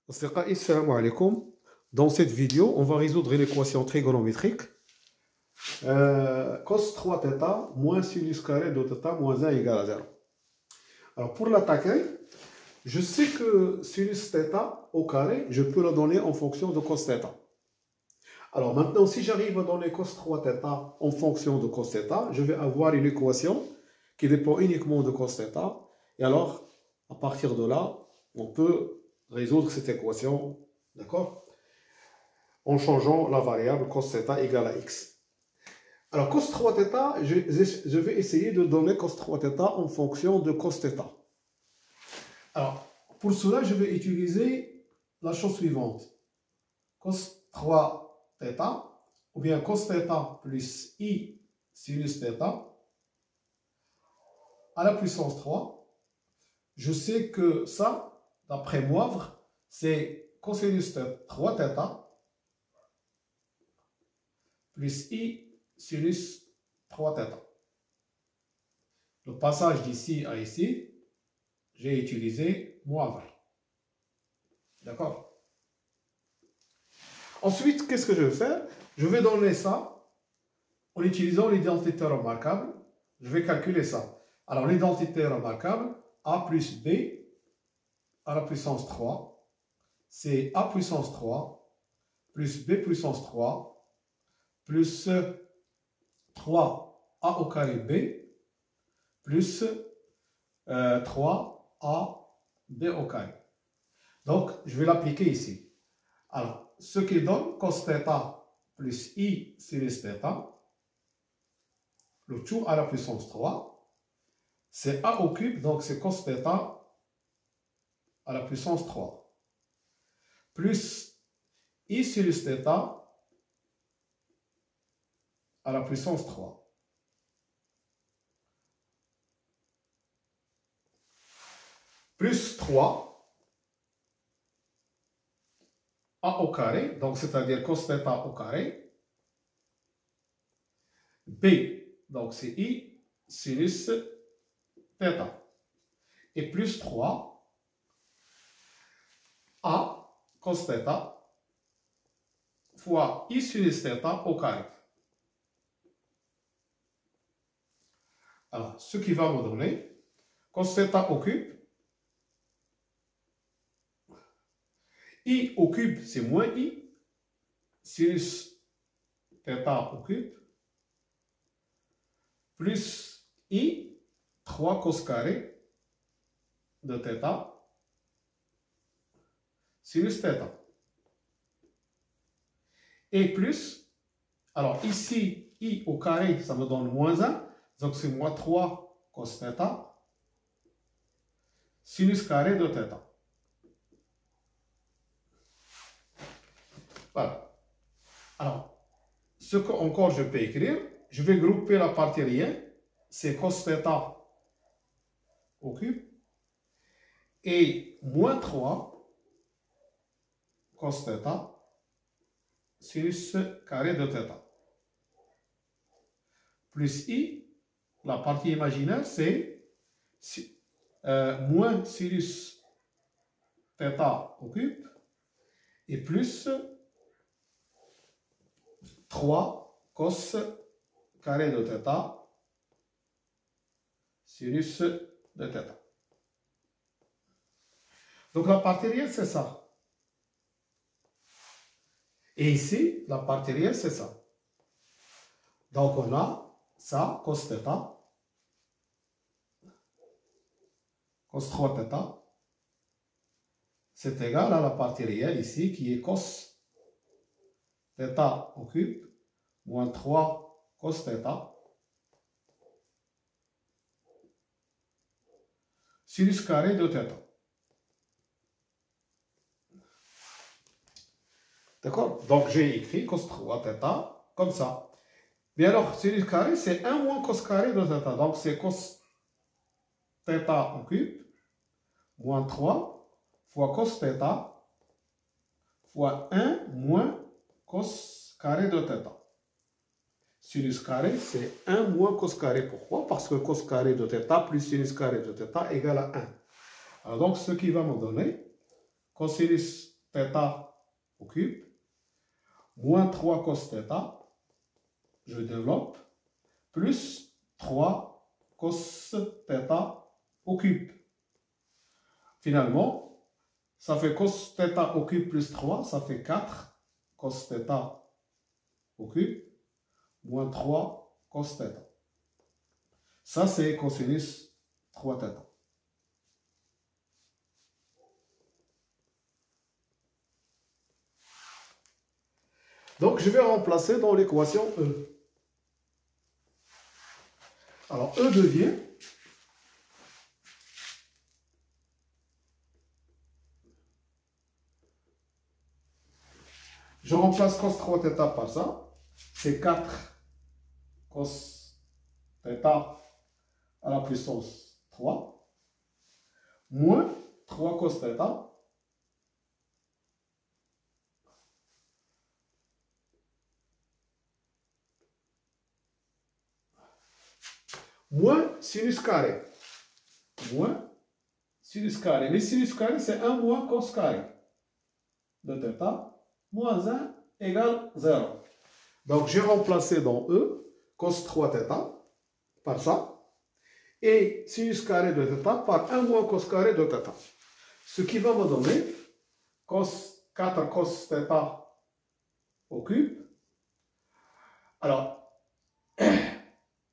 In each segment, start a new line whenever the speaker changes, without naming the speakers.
Assalamu alaikum. Dans cette vidéo, on va résoudre l'équation trigonométrique cos 3θ moins sinus carré de θ moins 1 égale à 0. Alors pour l'attaquer, je sais que sinus θ au carré, je peux le donner en fonction de cos θ. Alors maintenant, si j'arrive à donner cos 3θ en fonction de cos θ, je vais avoir une équation qui dépend uniquement de cos θ. Et alors, à partir de là, on peut résoudre cette équation, d'accord, en changeant la variable cos θ égale à x. Alors cos 3θ, je vais essayer de donner cos 3θ en fonction de cos θ. Alors, pour cela, je vais utiliser la chose suivante. Cos 3θ, ou bien cos θ plus i sinus θ, à la puissance 3. Je sais que ça, d'après Moivre, c'est cosinus 3θ plus i sinus 3θ. Le passage d'ici à ici, j'ai utilisé Moivre. D'accord? Ensuite, qu'est-ce que je vais faire? Je vais donner ça en utilisant l'identité remarquable. Je vais calculer ça. Alors, l'identité remarquable, a plus b à la puissance 3, c'est a puissance 3 plus b puissance 3 plus 3a au carré b plus 3a b au carré. Donc, je vais l'appliquer ici. Alors, ce qui donne cos θ plus i sinus θ, le tout à la puissance 3, c'est a au cube, donc c'est cos θ à la puissance 3, plus i sinus θ à la puissance 3, plus 3, a au carré, donc c'est-à-dire cos θ au carré, b, donc c'est i sinus θ, et plus 3, a cos θ fois i sinus θ au carré. Alors, ce qui va me donner cos θ au cube. I au cube, c'est moins i. Sinus θ au cube. Plus i, 3 cos carré de θ. Sinus θ. Et plus, alors ici, i au carré, ça me donne moins 1. Donc c'est moins 3 cos θ. Sinus carré de θ. Voilà. Alors, ce que encore je peux écrire, je vais grouper la partie réelle. C'est cos θ au cube. Et moins 3 cos θ sinus carré de θ. Plus i, la partie imaginaire, c'est moins sinus θ au cube et plus 3 cos carré de θ sinus de θ. Donc la partie réelle, c'est ça. Et ici, la partie réelle, c'est ça. Donc on a ça, cos θ, cos 3θ, c'est égal à la partie réelle ici, qui est cos θ au cube, moins 3 cos θ, sinus carré de θ. D'accord? Donc j'ai écrit cos 3θ comme ça. Mais alors, sinus carré, c'est 1 moins cos carré de θ. Donc c'est cos θ au cube, moins 3 fois cos θ fois 1 moins cos carré de θ. Sinus carré, c'est 1 moins cos carré. Pourquoi? Parce que cos carré de θ plus sinus carré de θ égale à 1. Alors donc, ce qui va me donner cosinus θ au cube, moins 3 cos θ, je développe, plus 3 cos θ au cube. Finalement, ça fait cos θ au cube plus 3, ça fait 4 cos θ au cube, moins 3 cos θ. Ça, c'est cosinus 3θ. Donc, je vais remplacer dans l'équation E. Alors, E devient je remplace cos 3θ par ça. C'est 4 cos θ à la puissance 3 moins 3 cos θ moins sinus carré. Moins sinus carré. Les sinus carré, c'est 1 moins cos carré de θ. Moins 1 égale 0. Donc, j'ai remplacé dans E cos 3θ par ça. Et sinus carré de θ par 1 moins cos carré de θ. Ce qui va me donner 4 cos θ au cube. Alors,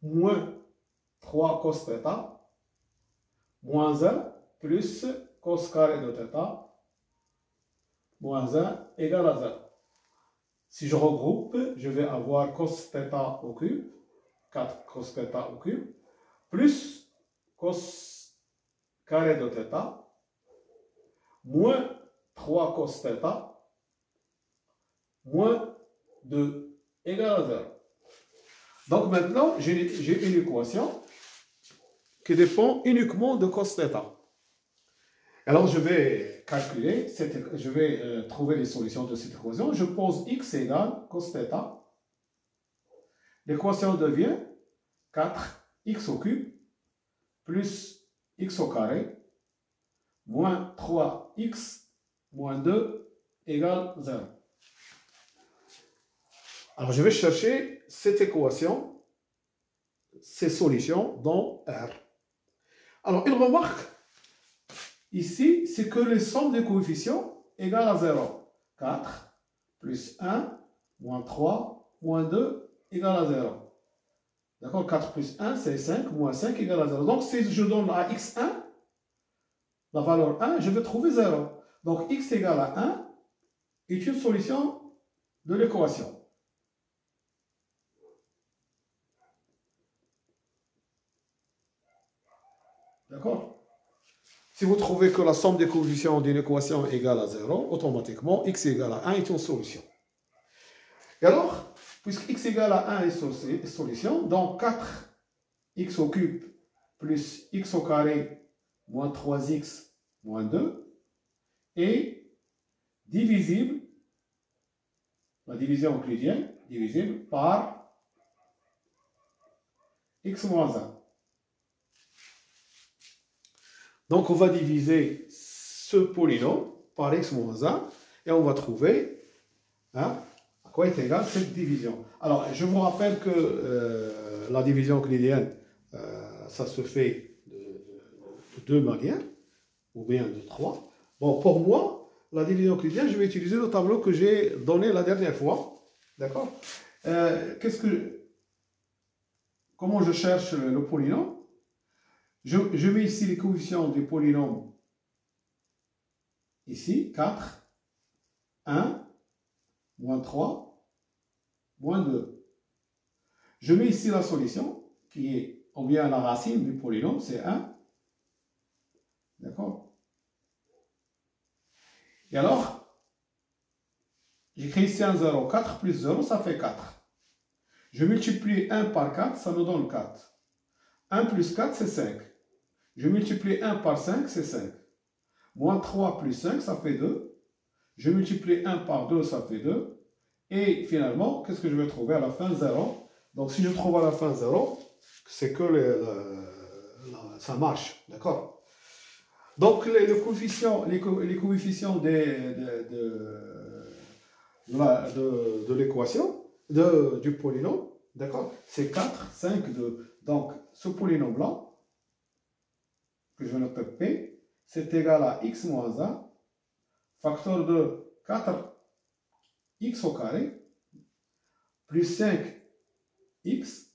moins 3 cos θ, moins 1 plus cos carré de θ, moins 1 égale à 0. Si je regroupe, je vais avoir cos θ au cube, 4 cos θ au cube, plus cos carré de θ, moins 3 cos θ, moins 2 égale à 0. Donc maintenant, j'ai une équation qui dépend uniquement de cos θ. Alors je vais calculer, je vais trouver les solutions de cette équation. Je pose x égale cos θ. L'équation devient 4x au cube plus x au carré moins 3x moins 2 égale 0. Alors je vais chercher cette équation, ces solutions dans R. Alors il remarque ici, c'est que les sommes des coefficients égale à 0. 4 plus 1 moins 3 moins 2 égale à 0. D'accord? 4 plus 1, c'est 5, moins 5 égale à 0. Donc, si je donne à x1, la valeur 1, je vais trouver 0. Donc, x égale à 1 est une solution de l'équation. D'accord? Si vous trouvez que la somme des coefficients d'une équation est égale à 0, automatiquement, x égale à 1 est une solution. Et alors, puisque x égale à 1 est une solution, donc 4x au cube plus x au carré moins 3x moins 2 est divisible, la division euclidienne, divisible par x moins 1. Donc, on va diviser ce polynôme par x moins 1 et on va trouver à quoi est égale cette division. Alors, je vous rappelle que la division euclidienne, ça se fait de deux manières, ou bien de trois. Bon, pour moi, la division euclidienne, je vais utiliser le tableau que j'ai donné la dernière fois. D'accord? Comment je cherche le polynôme? Je mets ici les coefficients du polynôme. Ici, 4, 1, moins 3, moins 2. Je mets ici la solution, qui est, ou bien la racine du polynôme, c'est 1. D'accord? Et alors, j'écris ici un 0. 4 plus 0, ça fait 4. Je multiplie 1 par 4, ça me donne 4. 1 plus 4, c'est 5. Je multiplie 1 par 5, c'est 5. Moins 3 plus 5, ça fait 2. Je multiplie 1 par 2, ça fait 2. Et finalement, qu'est-ce que je vais trouver à la fin? 0. Donc si je trouve à la fin 0, c'est que ça marche. D'accord? Donc, les coefficients de l'équation, du polynôme, d'accord, c'est 4, 5, 2. Donc, ce polynôme-là, que je note P, c'est égal à x moins 1, facteur de 4x au carré, plus 5x,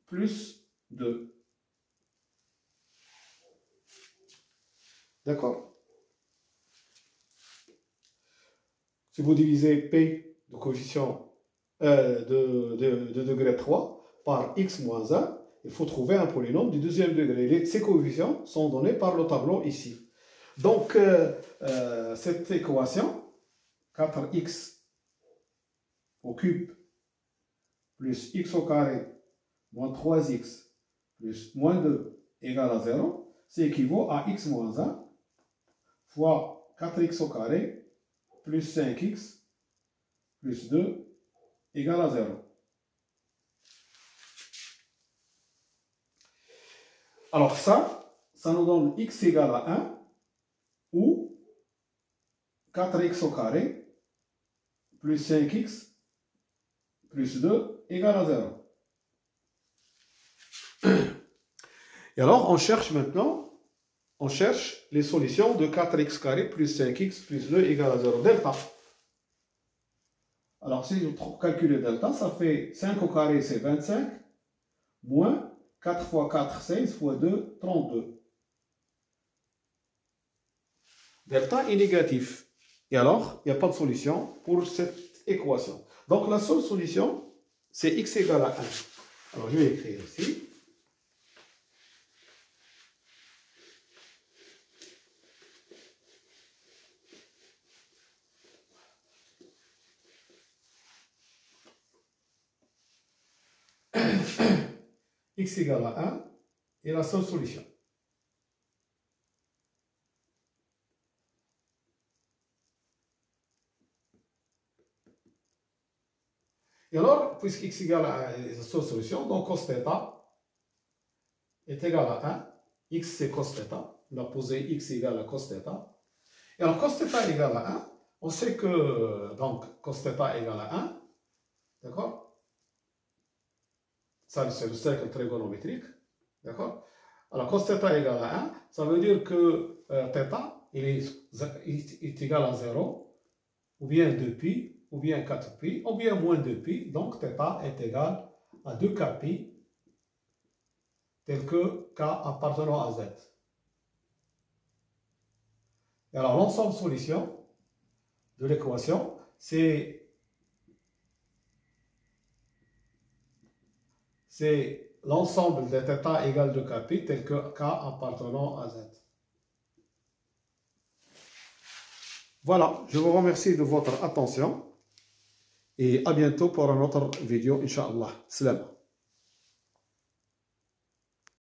plus 2. D'accord? Si vous divisez P de coefficient de degré 3 par x moins 1, il faut trouver un polynôme du deuxième degré. Ces coefficients sont donnés par le tableau ici. Donc, cette équation, 4x au cube plus x au carré moins 3x plus moins 2 égale à 0, c'est équivaut à x moins 1 fois 4x au carré plus 5x plus 2 égale à 0. Alors ça nous donne x égale à 1 ou 4x au carré plus 5x plus 2 égale à 0. Et alors, on cherche les solutions de 4x carré plus 5x plus 2 égale à 0, delta. Alors, si je calcule delta, ça fait 5 au carré, c'est 25, moins 4 fois 4, 16, fois 2, 32. Delta est négatif. Et alors, il n'y a pas de solution pour cette équation. Donc, la seule solution, c'est x égale à 1. Alors, je vais écrire ici. X égale à 1 est la seule solution. Et alors, puisque x égale à 1 est la seule solution, donc cos θ est égal à 1. X c'est cos θ. On a posé x égale à cos θ. Et alors cos θ égale à 1, on sait que donc cos θ égale à 1. D'accord? Ça, c'est le cercle trigonométrique. D'accord? Alors, cos θ égale à 1, ça veut dire que θ, il est égal à 0, ou bien 2π, ou bien 4π, ou bien moins 2π. Donc, θ est égal à 2kπ, tel que k appartenant à z. Et alors, l'ensemble solution de l'équation, c'est l'ensemble de θ égale 2kπ tel que k appartenant à z. Voilà, je vous remercie de votre attention et à bientôt pour une autre vidéo, Inch'Allah. Salam.